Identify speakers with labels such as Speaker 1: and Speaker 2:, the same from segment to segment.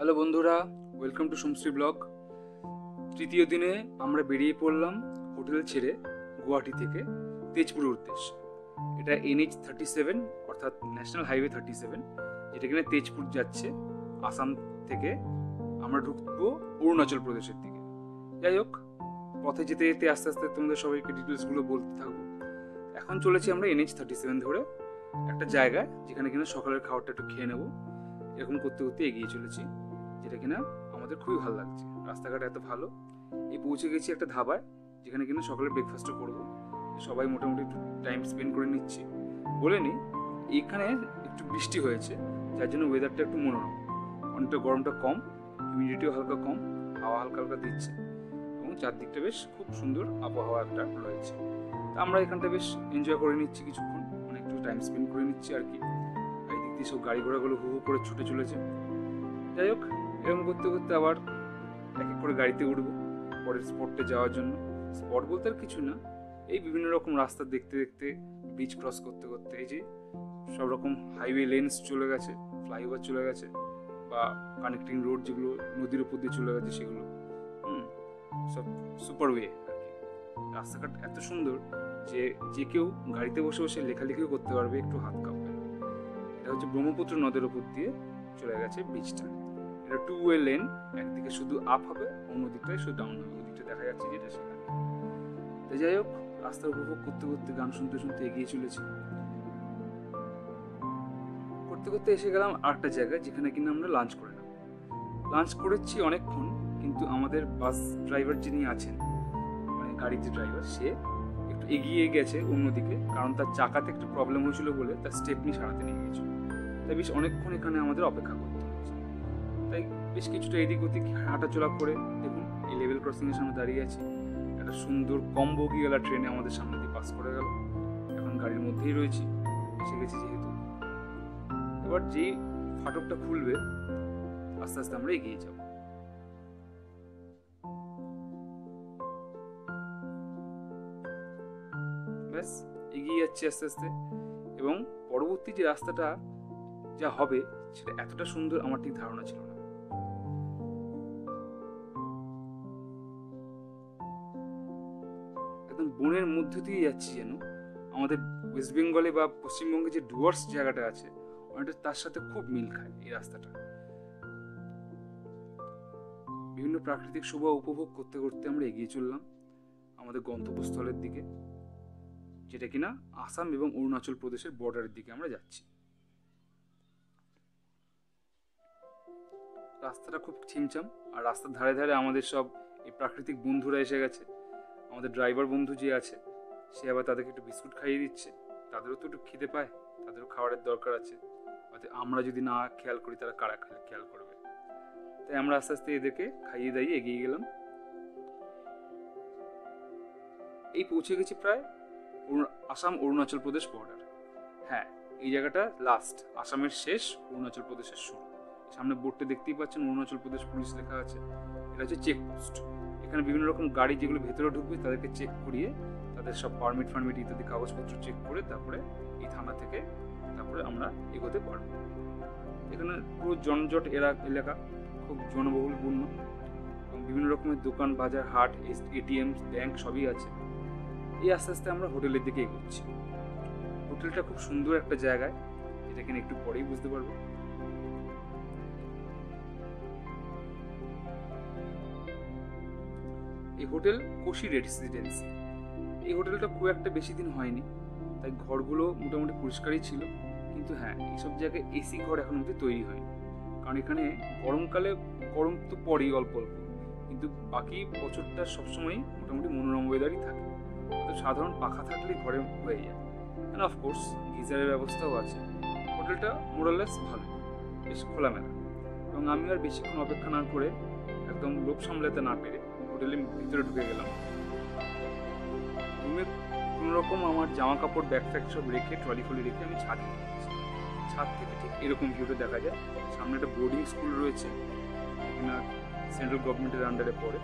Speaker 1: Hello বন্ধুরা, welcome to সোমশ্রী blog. তৃতীয় দিনে আমরা বেরিয়ে পড়লাম হোটেল ছেড়ে গুয়াহাটি থেকে তেজপুরের উদ্দেশ্যে। এটা NH37 অর্থাৎ ন্যাশনাল হাইওয়ে 37, যেটা কিনা তেজপুর যাচ্ছে আসাম থেকে। আমরা ঢুকবো অরুণাচল প্রদেশের দিকে। যাই হোক, পথে যেতে যেতে আস্তে আস্তে তোমাদের সবাইকে ডিটেলসগুলো বলতে থাকবো। এখন চলেছি আমরা NH37 ধরে একটা জায়গায়, যেখানে কিনা সকালের খাবারটা একটু খেয়ে নেবো। এরকম করতে করতে এগিয়ে চলেছি, যেটা কিনা আমাদের খুবই ভালো লাগছে। রাস্তাঘাট এত ভালো। এই পৌঁছে গেছি একটা ধাবায়, যেখানে কিনা সকালে ব্রেকফাস্টও করবো। সবাই মোটামুটি একটু টাইম স্পেন্ড করে নিচ্ছি। বলে নি এইখানে একটু বৃষ্টি হয়েছে, যার জন্য ওয়েদারটা একটু মনোরম। অনেকটা গরমটা কম, হিউমিডিটিও হালকা কম, হাওয়া হালকা হালকা দিচ্ছে এবং চারদিকটা বেশ খুব সুন্দর আবহাওয়া একটা রয়েছে। তা আমরা এখানটা বেশ এনজয় করে নিচ্ছি কিছুক্ষণ, মানে একটু টাইম স্পেন্ড করে নিচ্ছি আর কি। এই দিক দিয়ে সব গাড়ি ঘোড়াগুলো হু হু করে ছুটে চলেছে। যাই হোক, এরকম করতে করতে আবার এক এক করে গাড়িতে উঠবো পরের স্পটে যাওয়ার জন্য। স্পট বলতে আর কিছু না, এই বিভিন্ন রকম রাস্তা দেখতে দেখতে, ব্রিজ ক্রস করতে করতে, এই যে সব রকম হাইওয়ে লেন্স চলে গেছে, ফ্লাইওভার চলে গেছে, বা কানেক্টিং রোড যেগুলো নদীর উপর দিয়ে চলে গেছে সেগুলো, সব সুপারওয়ে আর কি। রাস্তাঘাট এত সুন্দর যে যে কেউ গাড়িতে বসে বসে লেখালেখিও করতে পারবে, একটু হাত কাঁপবে। এটা হচ্ছে ব্রহ্মপুত্র নদের উপর দিয়ে চলে গেছে ব্রিজটা। এটা 2-ওয়ে লেন, একদিকে শুধু আপ হবে, অন্য দিকটায় শুধু ডাউন হবে। ওদিকটা দেখা যাচ্ছে যেটা সেখানে। তো যাই হোক, রাস্তা উপভোগ করতে করতে গান শুনতে শুনতে এগিয়ে চলেছি। করতে করতে এসে গেলাম আরেকটা জায়গায়, যেখানে কিনা আমরা লাঞ্চ করে নেব। লাঞ্চ করেছি অনেকক্ষণ, কিন্তু আমাদের বাস ড্রাইভার যিনি আছেন, মানে গাড়িতে ড্রাইভার, সে একটু এগিয়ে গেছে অন্যদিকে, কারণ তার চাকাতে একটু প্রবলেম হয়েছিল বলে তার স্টেপনি সারাতে নিয়ে গেছিল। তাই বেশ অনেকক্ষণ এখানে আমাদের অপেক্ষা করতে হয়েছে। তাই বেশ কিছুটা এদিক ওদিক হাঁটাচলা করে, দেখুন এই লেভেল ক্রসিং এর সামনে দাঁড়িয়ে আছি। একটা সুন্দর কম বগিওয়ালা ট্রেনে আমাদের সামনে দিয়ে পাস করে গেল। এখন গাড়ির মধ্যেই রয়েছি, এসে গেছি যেহেতু। এবার যেই ফাটকটা খুলবে, আস্তে আস্তে আমরা এগিয়ে যাব। ব্যাস এগিয়ে যাচ্ছি আস্তে আস্তে, এবং পরবর্তী যে রাস্তাটা যা হবে সেটা এতটা সুন্দর আমার ঠিক ধারণা ছিল না। একদম বনের মধ্য দিয়ে যাচ্ছি, যেন আমাদের ওয়েস্ট বেঙ্গলে বা পশ্চিমবঙ্গে যে ডুয়ার্স জায়গাটা আছে, অনেকটা তার সাথে খুব মিল খায় এই রাস্তাটা। বিভিন্ন প্রাকৃতিক শোভা উপভোগ করতে করতে আমরা এগিয়ে চললাম আমাদের গন্তব্যস্থলের দিকে, যেটা কিনা আসাম এবং অরুণাচল প্রদেশের বর্ডারের দিকে আমরা যাচ্ছি। রাস্তাটা খুব ছিমছাম, আর রাস্তার ধারে ধারে আমাদের সব এই প্রাকৃতিক বন্ধুরা এসে গেছে। আমাদের ড্রাইভার বন্ধু যে আছে, সে আবার তাদেরকে একটু বিস্কুট খাইয়ে দিচ্ছে। তাদেরও তো একটু খিদে পায়, তাদেরও খাবারের দরকার আছে। হয়তো আমরা যদি না খেয়াল করি, তারা কারা খেয়াল করবে। তাই আমরা আস্তে আস্তে এদেরকে খাইয়ে দাইয়ে এগিয়ে গেলাম। এই পৌঁছে গেছি প্রায় আসাম অরুণাচল প্রদেশ বর্ডার। হ্যাঁ, এই জায়গাটা লাস্ট, আসামের শেষ, অরুণাচল প্রদেশের শুরু। সামনে বোর্ডটা দেখতেই পাচ্ছেন, অরুণাচল প্রদেশ পুলিশ লেখা আছে। এটা হচ্ছে চেকপোস্ট। এখানে বিভিন্ন রকম গাড়ি যেগুলো ভেতরে ঢুকবে তাদেরকে চেক করিয়ে, তাদের সব পারমিট ইত্যাদি কাগজপত্র চেক করে তারপরে এই থানা থেকে তারপরে আমরা এগোতে পারবো। এখানে পুরো জনজট এলাকা, খুব জনবহুলপূর্ণ, এবং বিভিন্ন রকমের দোকান, বাজার, হাট, ATM, ব্যাংক সবই আছে। এই আস্তে আস্তে আমরা হোটেলের দিকে এগোচ্ছি। হোটেলটা খুব সুন্দর একটা জায়গায়, যেটা কিনা একটু পরেই বুঝতে পারবো। এই হোটেল কোশি রেসিডেন্সি। এই হোটেলটা খুব একটা বেশি দিন হয়নি, তাই ঘরগুলো মোটামুটি পরিষ্কারই ছিল। কিন্তু হ্যাঁ, এইসব জায়গায় AC ঘর এখন অবধি তৈরি হয়নি, কারণ এখানে গরমকালে গরম তো পড়েই অল্প অল্প, কিন্তু বাকি বছরটা সবসময়ই মোটামুটি মনোরম ওয়েদারই থাকে। তো সাধারণ পাখা থাকলে ঘরে হয়ে যায়। অ্যান্ড অফকোর্স গিজারের ব্যবস্থাও আছে। হোটেলটা মোরালেস ভালো, বেশ খোলামেলা। এবং আমি আর বেশিক্ষণ অপেক্ষা না করে, একদম লোভ সামলাতে না পেরে হোটেলের ভিতরে ঢুকে গেলাম। রুমে কোনোরকম আমার জামা কাপড়, ব্যাগ ফ্যাগ সব রেখে, ট্রলি ফলি রেখে আমি ছাদে গেছি। ছাদ থেকে ঠিক এরকম ভিউটা দেখা যায়। সামনে একটা বোর্ডিং স্কুল রয়েছে, এখানে সেন্ট্রাল গভর্নমেন্টের আন্ডারে পড়ে।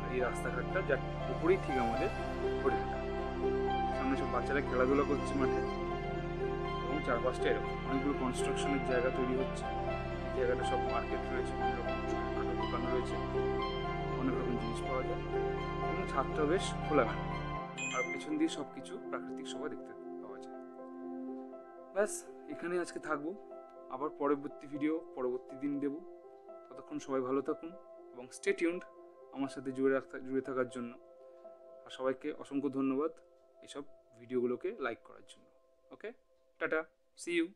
Speaker 1: আর এই রাস্তাঘাটটা যার উপরেই ঠিক আমাদের হোটেলটা। সামনে সব বাচ্চারা খেলাধুলা করছে মাঠে, এবং চারপাশটা এরকম অনেকগুলো কনস্ট্রাকশনের জায়গা তৈরি হচ্ছে। জায়গাটা সব মার্কেট রয়েছে, বিভিন্ন রকম ছোটোখাটো দোকান রয়েছে, অনেক রকম জিনিস পাওয়া যায় এবং ছাদটা বেশ খোলামেলা, আর পেছন দিয়ে সব কিছু প্রাকৃতিক শোভা দেখতে পাওয়া যায়। ব্যাস, এখানে আজকে থাকবো, আবার পরবর্তী ভিডিও পরবর্তী দিন দেব। ততক্ষণ সবাই ভালো থাকুন এবং স্টে টিউনড আমার সাথে জুড়ে থাকার জন্য। আর সবাইকে অসংখ্য ধন্যবাদ এসব ভিডিওগুলোকে লাইক করার জন্য। ওকে, টাটা, সি ইউ।